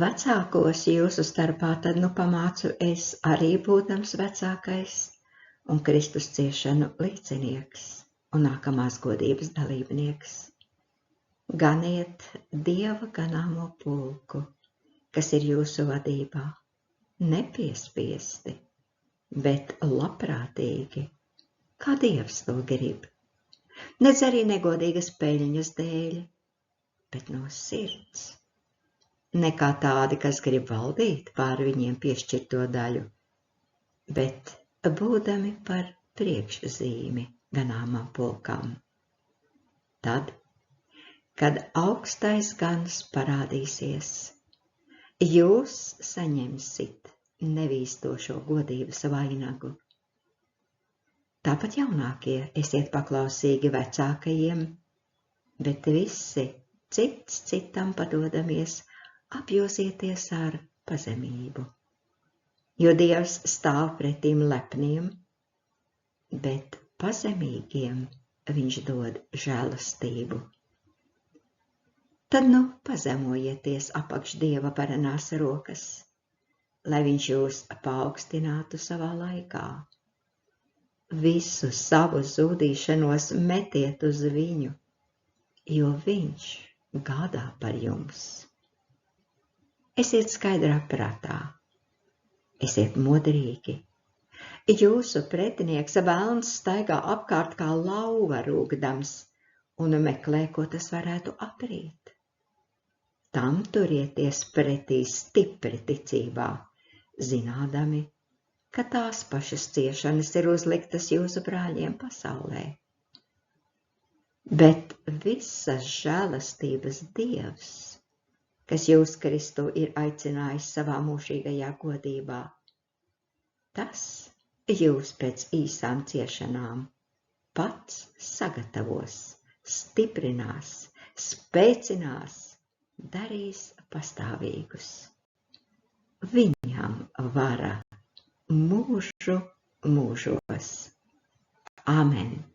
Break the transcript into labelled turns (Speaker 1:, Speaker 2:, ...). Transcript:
Speaker 1: Vecākos jūsu starpā tad nu pamācu es arī būdams vecākais un Kristus ciešanu līdzinieks un nākamās godības dalībnieks. Ganiet Dieva ganāmo pulku, kas ir jūsu vadībā, nepiespiesti, bet labprātīgi, kā Dievs to grib. Nedz arī negodīgas peļņas dēļ, bet no sirds. Ne kā tādi, kas grib valdīt pār viņiem piešķirto daļu, bet būdami par priekšzīmi ganāmām pulkām. Tad, kad augstais gans parādīsies, jūs saņemsit nevīstošo godības vainagu. Tāpat jaunākie esiet paklausīgi vecākajiem, bet visi cits citam padodamies, apjosieties ar pazemību, jo Dievs stāv pretīm lepniem, bet pazemīgiem viņš dod žēlastību. Tad nu pazemojieties apakš Dieva varenās rokas, lai viņš jūs paaugstinātu savā laikā. Visu savu zudīšanos metiet uz viņu, jo viņš gādā par jums. Esiet skaidrā prātā, esiet modrīgi. Jūsu pretinieks velns staigā apkārt kā lauva rūgdams un meklē, ko tas varētu aprīt. Tam turieties pretī stipri ticībā, zinādami, ka tās pašas ciešanas ir uzliktas jūsu brāļiem pasaulē. Bet visas žēlastības Dievs, kas jūs Kristu ir aicinājis savā mūžīgajā godībā, tas jūs pēc īsām ciešanām pats sagatavos, stiprinās, spēcinās, darīs pastāvīgus. Viņam vara mūžu mūžos. Āmen.